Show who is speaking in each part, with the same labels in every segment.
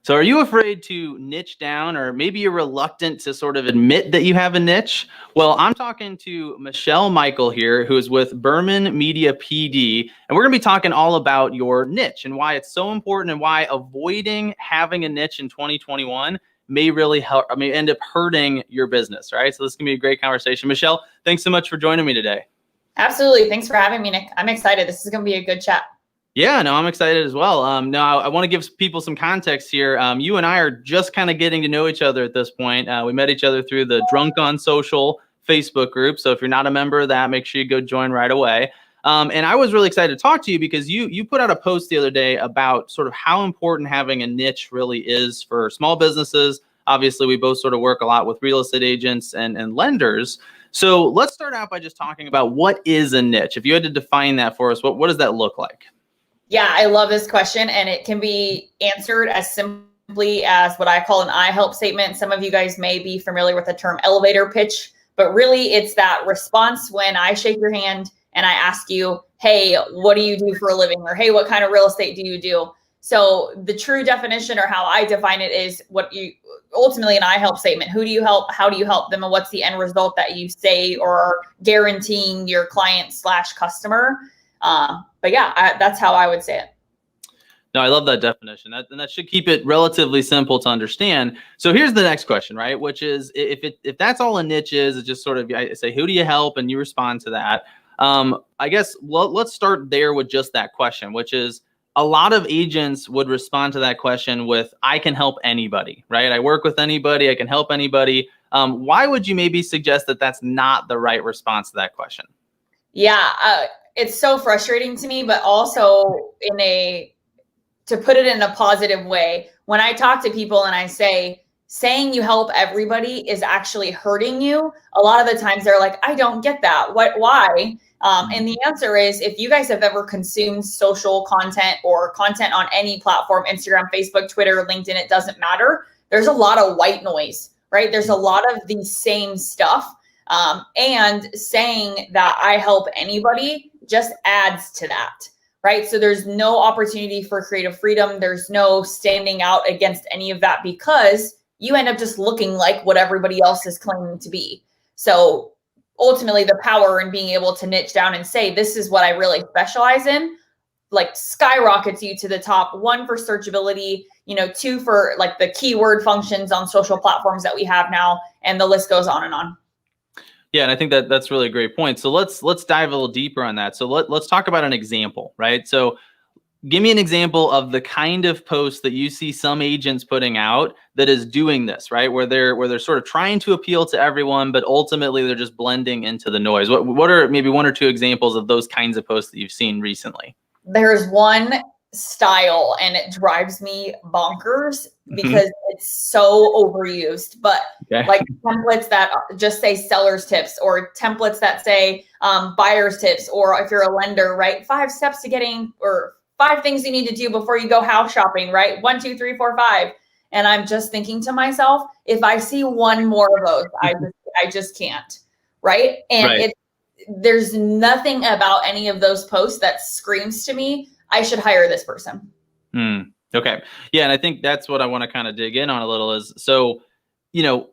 Speaker 1: So are you afraid to niche down, or maybe you're reluctant to sort of admit that you have a niche? Well, I'm talking to Michelle Mikel here, who is with Berman Media PD, and we're going to be talking all about your niche and why it's so important and why avoiding having a niche in 2021 may really help, may end up hurting your business, right? So this is going to be a great conversation. Michelle, thanks so much for joining me today.
Speaker 2: Absolutely. Thanks for having me, Nick. I'm excited. This is going to be a good chat.
Speaker 1: Yeah, no, I'm excited as well. Now, I want to give people some context here. You and I are just kind of getting to know each other at this point. We met each other through the Drunk on Social Facebook group. So if you're not a member of that, make sure you go join right away. And I was really excited to talk to you because you put out a post the other day about sort of how important having a niche really is for small businesses. Obviously, we both sort of work a lot with real estate agents and lenders. So let's start out by just talking about what is a niche. If you had to define that for us, what does that look like?
Speaker 2: Yeah, I love this question, and it can be answered as simply as what I call an I help statement. Some of you guys may be familiar with the term elevator pitch, but really it's that response when I shake your hand and I ask you, hey, what do you do for a living? Or hey, what kind of real estate do you do? So the true definition, or how I define it, is what you ultimately an I help statement. Who do you help? How do you help them? And what's the end result that you say or are guaranteeing your client / customer? But yeah, that's how I would say it.
Speaker 1: No, I love that definition. That should keep it relatively simple to understand. So here's the next question, right? Which is, if that's all a niche is, it's just sort of, I say, who do you help? And you respond to that. I guess let's start there with just that question, which is, a lot of agents would respond to that question with, I can help anybody, right? I work with anybody. I can help anybody. Why would you maybe suggest that that's not the right response to that question?
Speaker 2: Yeah, it's so frustrating to me, but also to put it in a positive way, when I talk to people and I say, saying you help everybody is actually hurting you, a lot of the times they're like, I don't get that. Why? And the answer is, if you guys have ever consumed social content or content on any platform, Instagram, Facebook, Twitter, LinkedIn, it doesn't matter. There's a lot of white noise, right? There's a lot of the same stuff. And saying that I help anybody just adds to that, right? So there's no opportunity for creative freedom. There's no standing out against any of that, because you end up just looking like what everybody else is claiming to be. So ultimately, the power in being able to niche down and say, this is what I really specialize in, like skyrockets you to the top. 1, for searchability, 2, for like the keyword functions on social platforms that we have now, and the list goes on and on.
Speaker 1: Yeah, and I think that's really a great point. So let's dive a little deeper on that. So let's talk about an example, right? So give me an example of the kind of post that you see some agents putting out that is doing this, right? Where they're sort of trying to appeal to everyone, but ultimately they're just blending into the noise. What are maybe 1 or 2 examples of those kinds of posts that you've seen recently?
Speaker 2: There's one style, and it drives me bonkers because it's so overused, but like templates that just say seller's tips, or templates that say buyer's tips, or if you're a lender, right? 5 steps to getting, or 5 things you need to do before you go house shopping, right? 1, 2, 3, 4, 5. And I'm just thinking to myself, if I see one more of those, I just can't, right? And there's nothing about any of those posts that screams to me, I should hire this person.
Speaker 1: Okay. Yeah. And I think that's what I want to kind of dig in on a little is, so,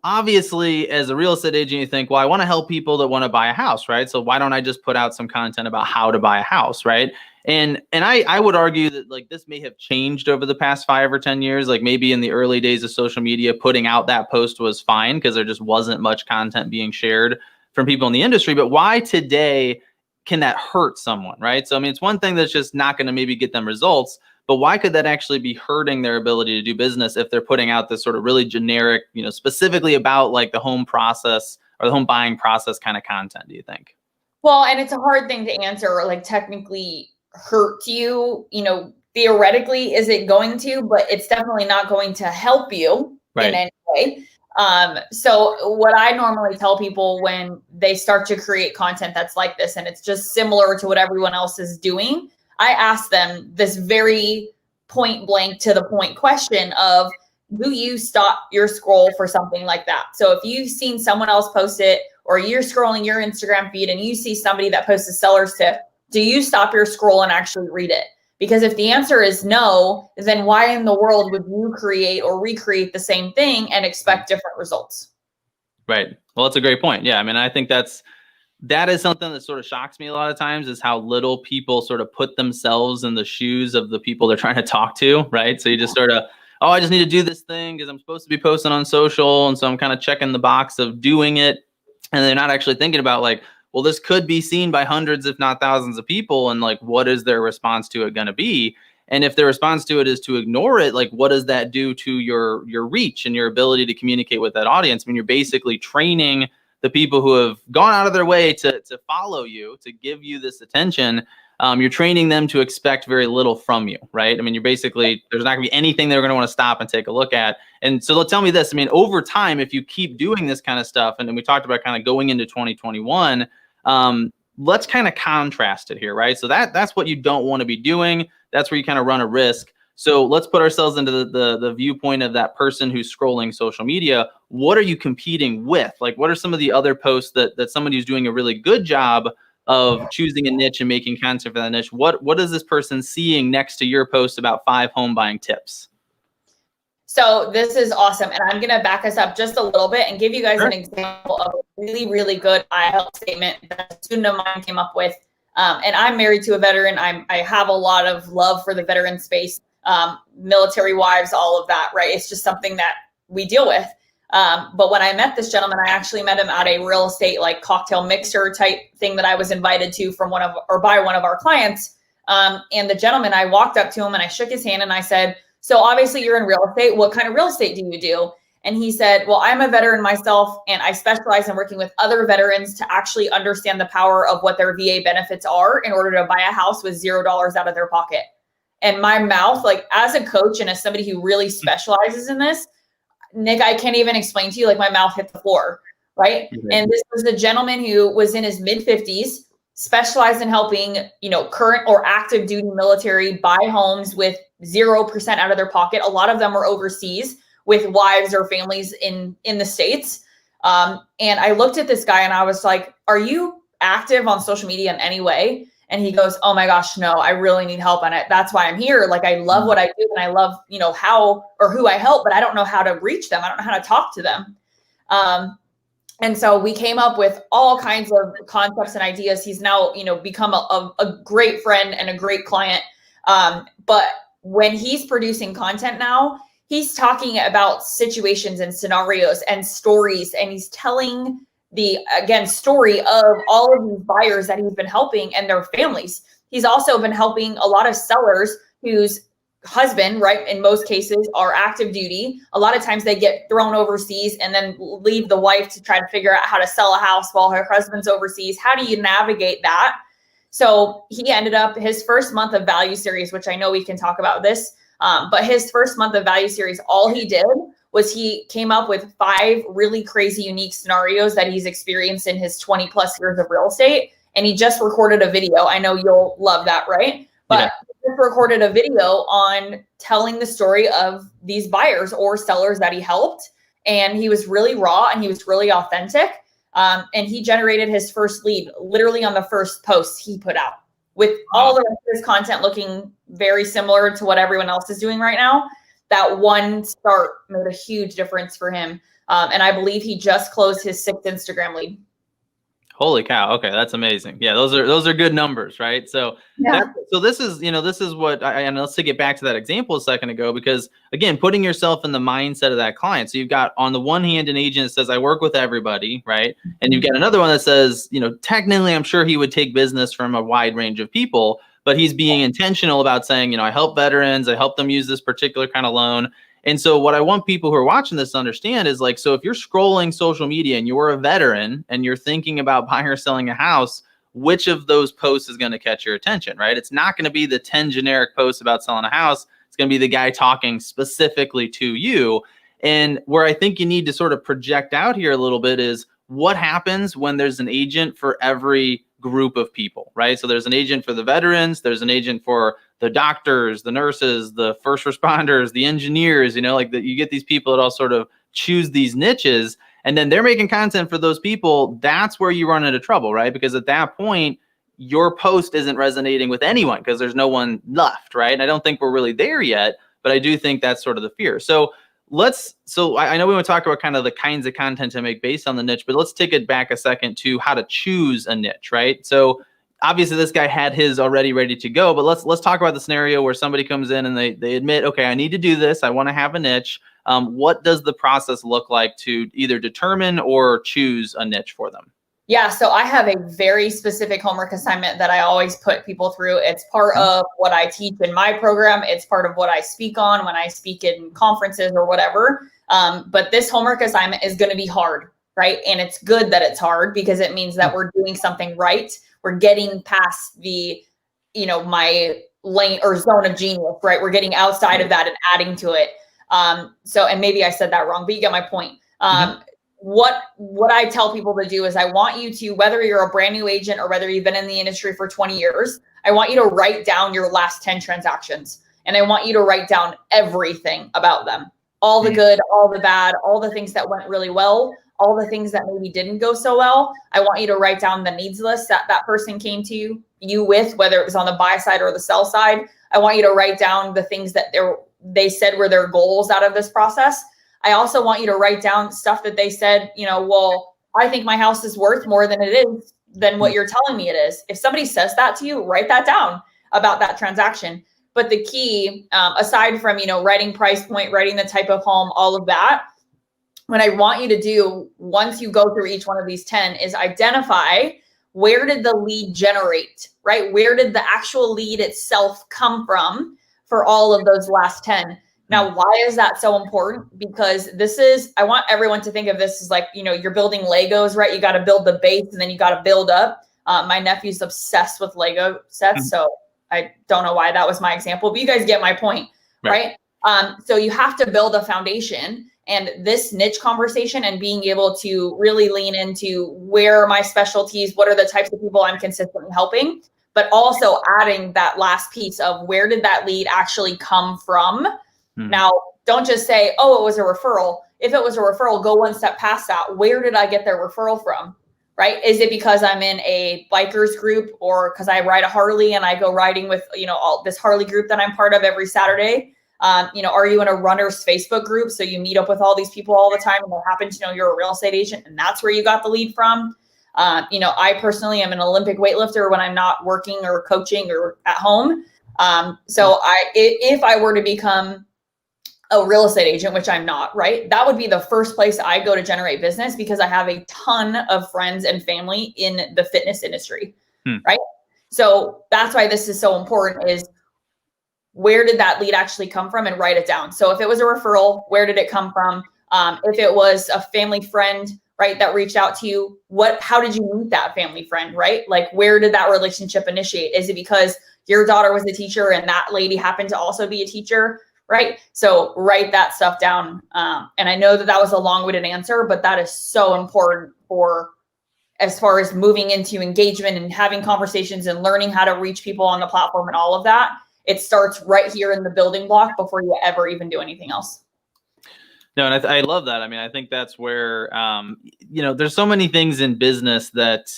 Speaker 1: obviously as a real estate agent, you think, well, I want to help people that want to buy a house, right? So why don't I just put out some content about how to buy a house, right? And I would argue that like this may have changed over the past 5 or 10 years. Like maybe in the early days of social media, putting out that post was fine because there just wasn't much content being shared from people in the industry. But why today can that hurt someone, right? So, I mean, it's one thing that's just not going to maybe get them results, but why could that actually be hurting their ability to do business if they're putting out this sort of really generic, specifically about like the home process or the home buying process kind of content, do you think?
Speaker 2: Well, and it's a hard thing to answer, like technically hurt you, theoretically, is it going to, but it's definitely not going to help you in any way. So what I normally tell people when they start to create content that's like this, and it's just similar to what everyone else is doing, I ask them this very point blank to the point question of, do you stop your scroll for something like that? So if you've seen someone else post it, or you're scrolling your Instagram feed and you see somebody that posts a seller's tip, do you stop your scroll and actually read it? Because if the answer is no, then why in the world would you create or recreate the same thing and expect different results?
Speaker 1: Right. Well, that's a great point. Yeah. I mean, I think that is something that sort of shocks me a lot of times, is how little people sort of put themselves in the shoes of the people they're trying to talk to. Right. So you just sort of, oh, I just need to do this thing because I'm supposed to be posting on social. And so I'm kind of checking the box of doing it. And they're not actually thinking about, like, well, this could be seen by hundreds, if not thousands of people. And like, what is their response to it going to be? And if their response to it is to ignore it, like, what does that do to your reach and your ability to communicate with that audience? I mean, you're basically training the people who have gone out of their way to follow you, to give you this attention. You're training them to expect very little from you, right? I mean, you're basically, there's not gonna be anything they're gonna want to stop and take a look at. And so tell me this, I mean, over time, if you keep doing this kind of stuff, and then we talked about kind of going into 2021, let's kind of contrast it here, right? So that's what you don't want to be doing. That's where you kind of run a risk. So let's put ourselves into the viewpoint of that person who's scrolling social media. What are you competing with? Like, what are some of the other posts that somebody who's doing a really good job of choosing a niche and making content for that niche? What is this person seeing next to your post about 5 home buying tips?
Speaker 2: So this is awesome. And I'm going to back us up just a little bit and give you guys
Speaker 1: Sure.
Speaker 2: an example of a really, really good I help statement that a student of mine came up with. And I'm married to a veteran. I have a lot of love for the veteran space. Military wives, all of that, right? It's just something that we deal with. But when I met this gentleman, I actually met him at a real estate like cocktail mixer type thing that I was invited to from by one of our clients. And the gentleman, I walked up to him and I shook his hand and I said, so obviously you're in real estate. What kind of real estate do you do? And he said, well, I'm a veteran myself, and I specialize in working with other veterans to actually understand the power of what their VA benefits are in order to buy a house with $0 out of their pocket. And my mouth, like, as a coach and as somebody who really specializes in this, Nick, I can't even explain to you, like, my mouth hit the floor, right? Mm-hmm. And this was a gentleman who was in his mid-50s, specialized in helping, current or active duty military buy homes with 0% out of their pocket. A lot of them were overseas with wives or families in the States. And I looked at this guy and I was like, are you active on social media in any way? And he goes, oh my gosh, no, I really need help on it. That's why I'm here. Like, I love what I do and I love, how or who I help, but I don't know how to reach them. I don't know how to talk to them. And so we came up with all kinds of concepts and ideas. He's now, become a great friend and a great client. But when he's producing content now, he's talking about situations and scenarios and stories, and he's telling the story of all of these buyers that he's been helping and their families. He's also been helping a lot of sellers whose husband, right, in most cases, are active duty. A lot of times they get thrown overseas and then leave the wife to try to figure out how to sell a house while her husband's overseas. How do you navigate that? So he ended up, his first month of value series, which I know we can talk about this, but his first month of value series, all he did was he came up with 5 really crazy, unique scenarios that he's experienced in his 20 plus years of real estate. And he just recorded a video. I know you'll love that, right? But yeah. He just recorded a video on telling the story of these buyers or sellers that he helped. And he was really raw and he was really authentic. And he generated his first lead literally on the first post he put out, with all the rest of his content looking very similar to what everyone else is doing right now. That one start made a huge difference for him. And I believe he just closed his 6th Instagram lead.
Speaker 1: Holy cow. Okay. That's amazing. Yeah. Those are good numbers, right? So,
Speaker 2: yeah.
Speaker 1: So this is what and let's take it back to that example a second ago, because again, putting yourself in the mindset of that client. So you've got on the one hand, an agent that says, I work with everybody, right? And you've got another one that says, technically I'm sure he would take business from a wide range of people, but he's being intentional about saying, I help veterans, I help them use this particular kind of loan. And so what I want people who are watching this to understand is, like, so if you're scrolling social media and you're a veteran and you're thinking about buying or selling a house, which of those posts is going to catch your attention, right? It's not going to be the 10 generic posts about selling a house. It's going to be the guy talking specifically to you. And where I think you need to sort of project out here a little bit is what happens when there's an agent for every group of people, right? So there's an agent for the veterans, there's an agent for the doctors, the nurses, the first responders, the engineers, you get these people that all sort of choose these niches, and then they're making content for those people. That's where you run into trouble, right? Because at that point, your post isn't resonating with anyone because there's no one left, right? And I don't think we're really there yet, but I do think that's sort of the fear. So I know we want to talk about kind of the kinds of content to make based on the niche, but let's take it back a second to how to choose a niche, right? So obviously this guy had his already ready to go, but let's talk about the scenario where somebody comes in and they admit, okay, I need to do this. I want to have a niche. What does the process look like to either determine or choose a niche for them?
Speaker 2: Yeah, so I have a very specific homework assignment that I always put people through. It's part of what I teach in my program. It's part of what I speak on when I speak in conferences or whatever. But this homework assignment is going to be hard, right? And it's good that it's hard because it means that we're doing something right. We're getting past the, my lane or zone of genius, right? We're getting outside of that and adding to it. And maybe I said that wrong, but you get my point. What I tell people to do is I want you to, whether you're a brand new agent or whether you've been in the industry for 20 years, I want you to write down your last 10 transactions. And I want you to write down everything about them. All the good, all the bad, all the things that went really well, all the things that maybe didn't go so well. I want you to write down the needs list that person came to you with, whether it was on the buy side or the sell side. I want you to write down the things that they said were their goals out of this process. I also want you to write down stuff that they said, well, I think my house is worth more than it is than what you're telling me it is. If somebody says that to you, write that down about that transaction. But the key, aside from, writing price point, writing the type of home, all of that, what I want you to do once you go through each one of these 10 is identify where did the lead generate, right? Where did the actual lead itself come from for all of those last 10? Now, why is that so important? Because I want everyone to think of this as like, you're building Legos, right? You got to build the base and then you got to build up. My nephew's obsessed with Lego sets. So I don't know why that was my example, but you guys get my point, right? So you have to build a foundation, and this niche conversation and being able to really lean into where are my specialties, what are the types of people I'm consistently helping, but also adding that last piece of where did that lead actually come from? Now, don't just say, oh, it was a referral. If it was a referral, go one step past that. Where did I get their referral from, right? Is it because I'm in a bikers group or because I ride a Harley and I go riding with, all this Harley group that I'm part of every Saturday? Are you in a runner's Facebook group? So you meet up with all these people all the time and they happen to know you're a real estate agent and that's where you got the lead from. I personally am an Olympic weightlifter when I'm not working or coaching or at home. If I were to become a real estate agent, which I'm not, right? That would be the first place I go to generate business because I have a ton of friends and family in the fitness industry, right? So that's why this is so important is where did that lead actually come from and write it down. So if it was a referral, where did it come from? If it was a family friend, right, that reached out to you, how did you meet that family friend, right? Like where did that relationship initiate? Is it because your daughter was a teacher and that lady happened to also be a teacher? Right. So write that stuff down. And I know that was a long-winded answer, but that is so important for as far as moving into engagement and having conversations and learning how to reach people on the platform and all of that. It starts right here in the building block before you ever even do anything else.
Speaker 1: No, and I love that. I mean, I think that's where, there's so many things in business that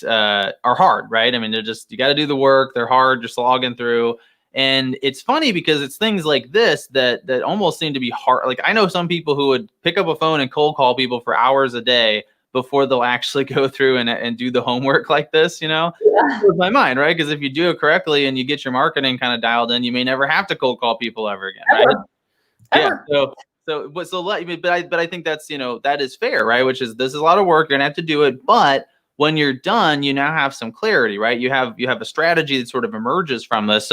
Speaker 1: are hard, right? I mean, you got to do the work. They're hard, just logging through. And it's funny because it's things like this that almost seem to be hard. Like I know some people who would pick up a phone and cold call people for hours a day before they'll actually go through and do the homework like this, With my mind, right? Because if you do it correctly and you get your marketing kind of dialed in, you may never have to cold call people ever again, right?
Speaker 2: Ever.
Speaker 1: Yeah. But I think that's, that is fair, right? Which is, this is a lot of work. You're gonna have to do it, but when you're done, you now have some clarity, right? You have a strategy that sort of emerges from this.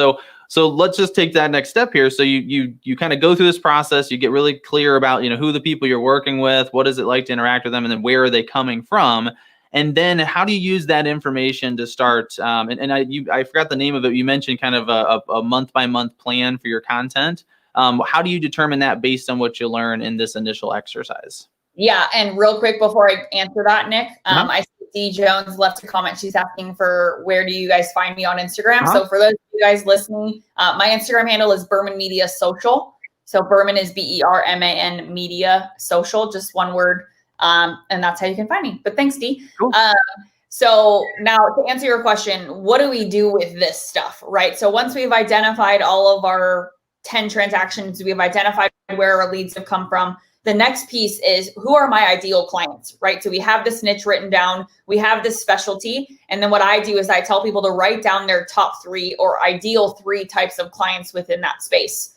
Speaker 1: So let's just take that next step here. So you kind of go through this process, you get really clear about, who the people you're working with, what is it like to interact with them, and then where are they coming from? And then how do you use that information to start? I forgot the name of it. You mentioned kind of a month by month plan for your content. How do you determine that based on what you learn in this initial exercise?
Speaker 2: Yeah. And real quick before I answer that, Nick, I see D Jones left a comment. She's asking for where do you guys find me on Instagram? So for those of you guys listening, my Instagram handle is Berman Media Social. So Berman is BERMAN Media Social, just one word. And that's how you can find me. But thanks, D.
Speaker 1: Cool.
Speaker 2: So now to answer your question, what do we do with this stuff, right? So once we've identified all of our 10 transactions, we've identified where our leads have come from. The next piece is, who are my ideal clients, right? So we have this niche written down, we have this specialty. And then what I do is I tell people to write down their top 3 or ideal 3 types of clients within that space.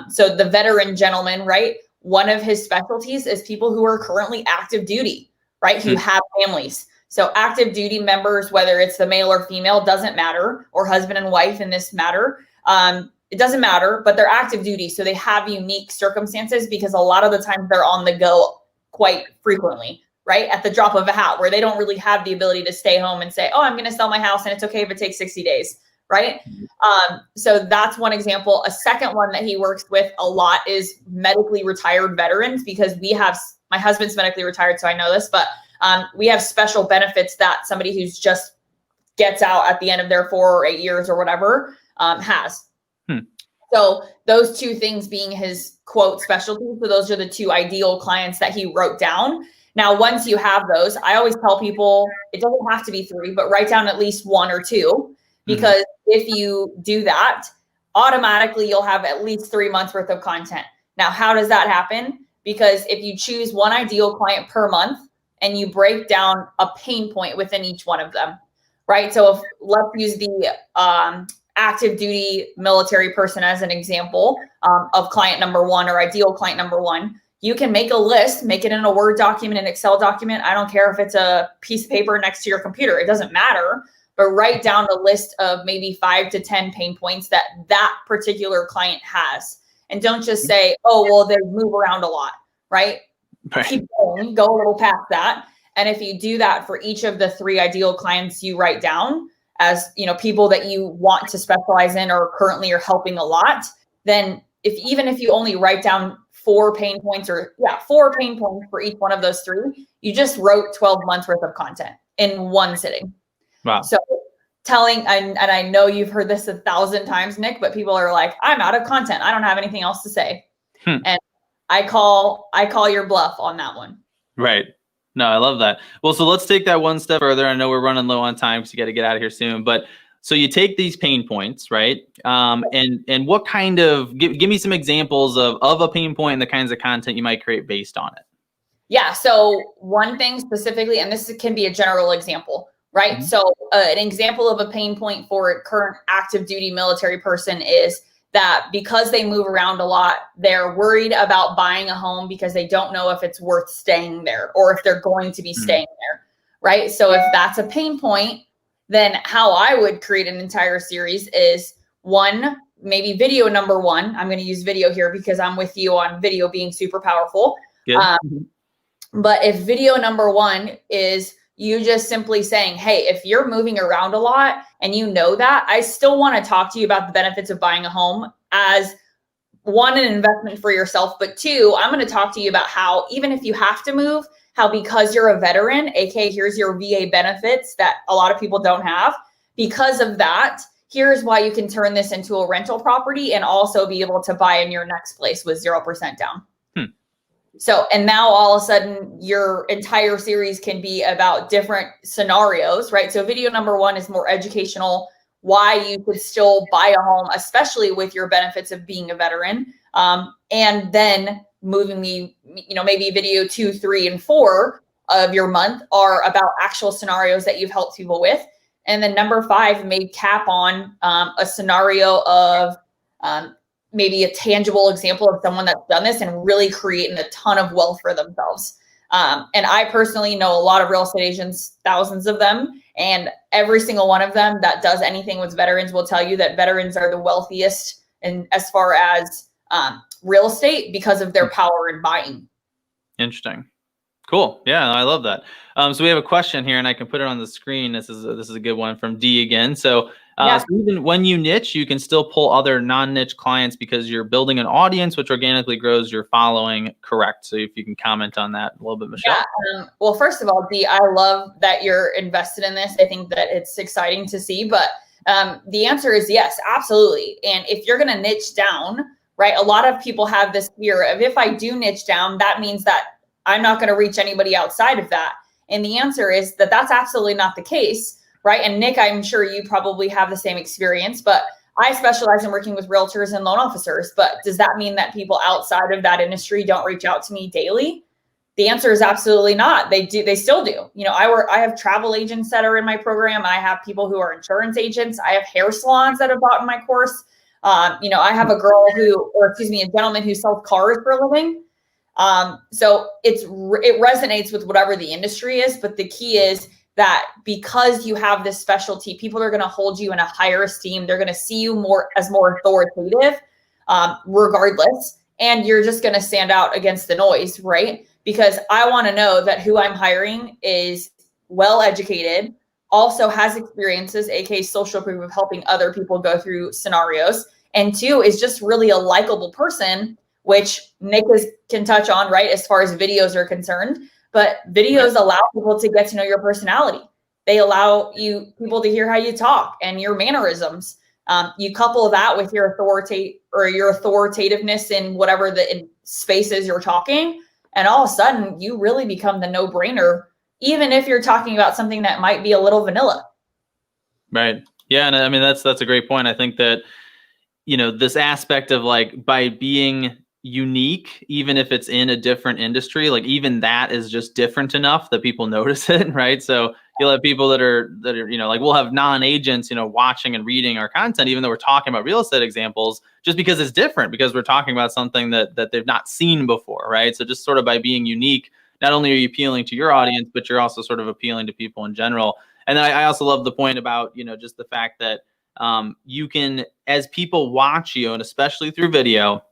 Speaker 2: So the veteran gentleman, right? One of his specialties is people who are currently active duty, right? Who have families. So active duty members, whether it's the male or female, doesn't matter, or husband and wife in this matter. It doesn't matter, but they're active duty. So they have unique circumstances because a lot of the time they're on the go quite frequently, right? At the drop of a hat, where they don't really have the ability to stay home and say, oh, I'm going to sell my house and it's okay if it takes 60 days, right? So that's one example. A second one that he works with a lot is medically retired veterans, because my husband's medically retired, so I know this, but we have special benefits that somebody who's just gets out at the end of their 4 or 8 years or whatever has. So those 2 things being his quote specialties. So those are the 2 ideal clients that he wrote down. Now, once you have those, I always tell people it doesn't have to be 3, but write down at least 1 or 2, because if you do that, automatically you'll have at least 3 months worth of content. Now, how does that happen? Because if you choose 1 ideal client per month and you break down a pain point within each one of them, right? So let's use the active duty military person as an example of client number 1 or ideal client number 1. You can make a list, make it in a Word document, an Excel document. I don't care if it's a piece of paper next to your computer. It doesn't matter. But write down a list of maybe 5 to 10 pain points that particular client has. And don't just say, oh, well, they move around a lot, right? Keep going, go a little past that. And if you do that for each of the 3 ideal clients you write down, as people that you want to specialize in or currently are helping a lot, then even if you only write down 4 pain points 4 pain points for each one of those 3, you just wrote 12 months worth of content in one sitting. Wow. So and I know you've heard this 1,000 times, Nick, but people are like, I'm out of content. I don't have anything else to say. And I call your bluff on that one.
Speaker 1: Right. No, I love that. Well, so let's take that one step further. I know we're running low on time because you got to get out of here soon. But so you take these pain points, right? And what kind of give me some examples of a pain point and the kinds of content you might create based on it.
Speaker 2: Yeah. So one thing specifically, and this can be a general example, right? So an example of a pain point for a current active duty military person is that because they move around a lot, they're worried about buying a home because they don't know if it's worth staying there or if they're going to be staying there, right? So if that's a pain point, then how I would create an entire series is maybe video number 1. I'm going to use video here because I'm with you on video being super powerful. But if video number 1 is you just simply saying, hey, if you're moving around a lot and you know that, I still want to talk to you about the benefits of buying a home as 1, an investment for yourself, but 2, I'm going to talk to you about how, even if you have to move, how because you're a veteran, aka here's your VA benefits that a lot of people don't have. Because of that, here's why you can turn this into a rental property and also be able to buy in your next place with 0% down. So, and now all of a sudden your entire series can be about different scenarios, right? So video number 1 is more educational, why you could still buy a home, especially with your benefits of being a veteran. And then moving maybe video 2, 3, and 4 of your month are about actual scenarios that you've helped people with. And then number 5 may cap on a scenario of maybe a tangible example of someone that's done this and really creating a ton of wealth for themselves. And I personally know a lot of real estate agents, thousands of them, and every single one of them that does anything with veterans will tell you that veterans are the wealthiest in as far as real estate because of their power in buying.
Speaker 1: Interesting. Cool. Yeah, I love that. So we have a question here and I can put it on the screen. This is a good one from D again. So so even when you niche, you can still pull other non-niche clients because you're building an audience, which organically grows your following. Correct. So if you can comment on that a little bit, Michelle.
Speaker 2: Yeah. Well, first of all, Dee, I love that you're invested in this. I think that it's exciting to see, but the answer is yes, absolutely. And if you're going to niche down, right, a lot of people have this fear of if I do niche down, that means that I'm not going to reach anybody outside of that. And the answer is that that's absolutely not the case, right? And Nick, I'm sure you probably have the same experience, but I specialize in working with realtors and loan officers. But does that mean that people outside of that industry don't reach out to me daily? The answer is absolutely not. They do. They still do. You know, I have travel agents that are in my program. I have people who are insurance agents. I have hair salons that have bought in my course. You know, I have a gentleman who sells cars for a living. So it resonates with whatever the industry is. But the key is that because you have this specialty, people are going to hold you in a higher esteem. They're going to see you more authoritative, regardless. And you're just going to stand out against the noise, right? Because I want to know that who I'm hiring is well-educated, also has experiences, aka social proof of helping other people go through scenarios. And two, is just really a likable person, which Nick can touch on, right? As far as videos are concerned, but videos allow people to get to know your personality. They allow people to hear how you talk and your mannerisms. You couple that with your authoritativeness in whatever the spaces you're talking, and all of a sudden you really become the no-brainer, even if you're talking about something that might be a little vanilla.
Speaker 1: Right. Yeah. And I mean, that's a great point. I think that, you know, this aspect of like, by being unique, even if it's in a different industry, like even that is just different enough that people notice it. Right. So you'll have people that are, you know, like we'll have non-agents, you know, watching and reading our content, even though we're talking about real estate examples, just because it's different, because we're talking about something that they've not seen before. Right. So just sort of by being unique, not only are you appealing to your audience, but you're also sort of appealing to people in general. And then I also love the point about, you know, just the fact that you can, as people watch you, and especially through video,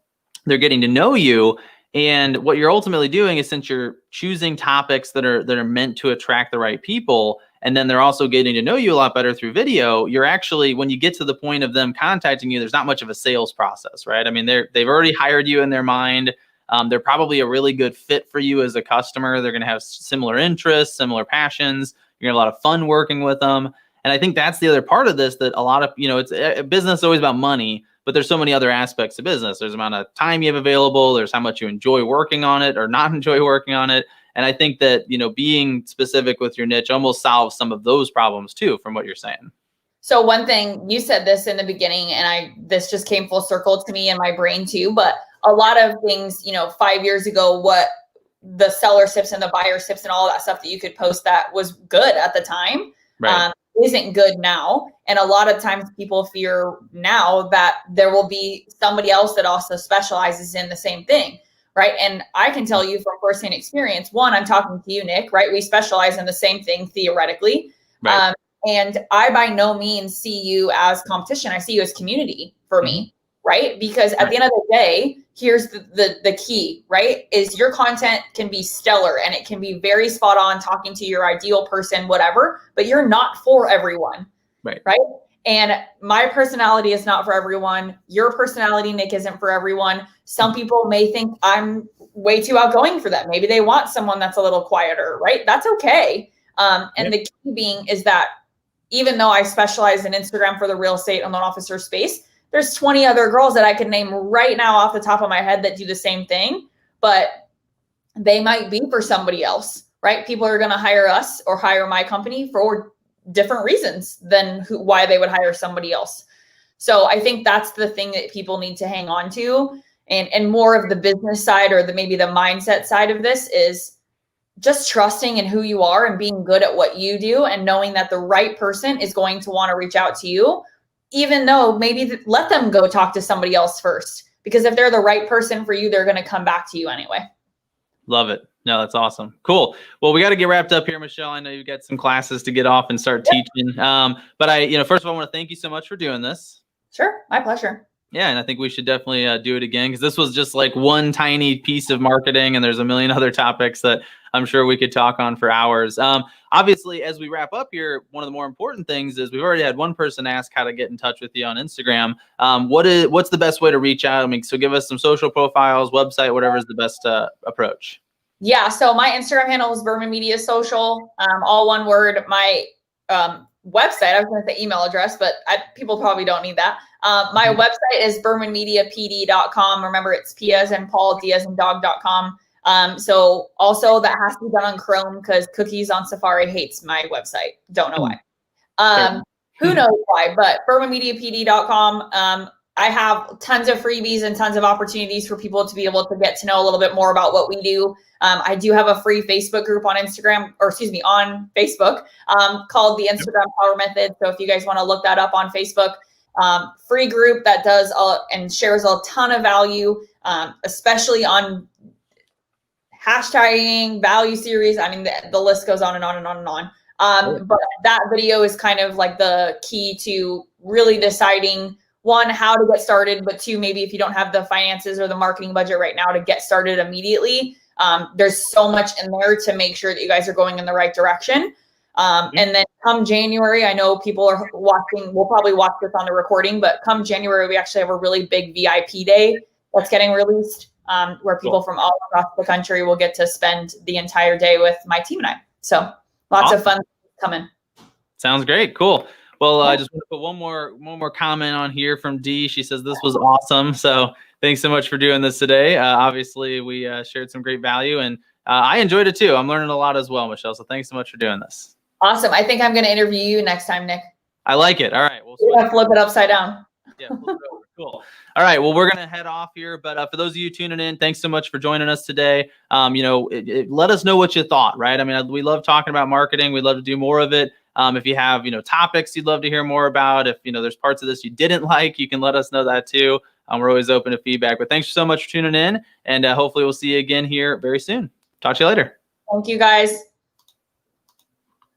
Speaker 1: they're getting to know you. And what you're ultimately doing is, since you're choosing topics that are meant to attract the right people, and then they're also getting to know you a lot better through video, you're actually, when you get to the point of them contacting you, there's not much of a sales process, right? I mean, they've already hired you in their mind. They're probably a really good fit for you as a customer. They're going to have similar interests, similar passions. You're going to have a lot of fun working with them. And I think that's the other part of this, that a lot of, you know, it's a business is always about money, but there's so many other aspects of business. There's the amount of time you have available. There's how much you enjoy working on it or not enjoy working on it. And I think that, you know, being specific with your niche almost solves some of those problems too, from what you're saying.
Speaker 2: So one thing, you said this in the beginning, and this just came full circle to me in my brain too, but a lot of things, you know, 5 years ago, what the seller tips and the buyer tips and all that stuff that you could post that was good at the time.
Speaker 1: Right.
Speaker 2: Isn't good now. And a lot of times people fear now that there will be somebody else that also specializes in the same thing, right? And I can tell you from firsthand experience, one, I'm talking to you, Nick, right? We specialize in the same thing theoretically.
Speaker 1: Right.
Speaker 2: And I by no means see you as competition. I see you as community for me, right? Because at the end of the day, here's the key, right? Is your content can be stellar and it can be very spot on, talking to your ideal person, whatever, but you're not for everyone,
Speaker 1: right?
Speaker 2: And my personality is not for everyone. Your personality, Nick, isn't for everyone. Some people may think I'm way too outgoing for them. Maybe they want someone that's a little quieter, right? That's okay. And the key being is that even though I specialize in Instagram for the real estate and loan officer space, there's 20 other girls that I can name right now off the top of my head that do the same thing, but they might be for somebody else, right? People are going to hire us or hire my company for different reasons than why they would hire somebody else. So I think that's the thing that people need to hang on to. And more of the business side, or maybe the mindset side of this, is just trusting in who you are and being good at what you do, and knowing that the right person is going to want to reach out to you, even though maybe let them go talk to somebody else first, because if they're the right person for you, they're going to come back to you anyway.
Speaker 1: Love it. No, that's awesome. Cool. Well, we got to get wrapped up here, Michelle. I know you've got some classes to get off and start teaching. But first of all, I want to thank you so much for doing this.
Speaker 2: Sure. My pleasure.
Speaker 1: Yeah. And I think we should definitely do it again, because this was just like one tiny piece of marketing, and there's a million other topics that I'm sure we could talk on for hours. Obviously, as we wrap up here, one of the more important things is we've already had one person ask how to get in touch with you on Instagram. What's the best way to reach out? I mean, so give us some social profiles, website, whatever is the best approach.
Speaker 2: Yeah. So my Instagram handle is Berman Media Social, all one word. My website, I was going to say email address, but people probably don't need that. My website is bermanmediapd.com. Remember, it's P as in Paul, D as in dog.com. So also that has to be done on Chrome because cookies on Safari hates my website. Don't know why. Who knows why, but bourbonmediapd.com. I have tons of freebies and tons of opportunities for people to be able to get to know a little bit more about what we do. I do have a free Facebook group on on Facebook called the Instagram Power Method. So if you guys want to look that up on Facebook, free group that does and shares a ton of value, especially on hashtagging, value series. I mean, the list goes on and on and on and on. But that video is kind of like the key to really deciding, one, how to get started, but two, maybe if you don't have the finances or the marketing budget right now to get started immediately, there's so much in there to make sure that you guys are going in the right direction. And then come January, I know people are watching, we'll probably watch this on the recording, but come January, we actually have a really big VIP day that's getting released, where people from all across the country will get to spend the entire day with my team and I. So lots of fun coming.
Speaker 1: Sounds great. Cool. Well, I just want to put one more comment on here from Dee. She says this was awesome. So thanks so much for doing this today. Obviously, we shared some great value, and I enjoyed it too. I'm learning a lot as well, Michelle. So thanks so much for doing this.
Speaker 2: Awesome. I think I'm going to interview you next time, Nick.
Speaker 1: I like it. All right. We'll
Speaker 2: flip it upside down.
Speaker 1: Yeah, flip it over. Cool. All right. Well, we're going to head off here. But for those of you tuning in, thanks so much for joining us today. Let us know what you thought, right? I mean, we love talking about marketing. We'd love to do more of it. If you have, topics you'd love to hear more about, if, there's parts of this you didn't like, you can let us know that too. We're always open to feedback. But thanks so much for tuning in. And hopefully we'll see you again here very soon. Talk to you later.
Speaker 2: Thank you, guys.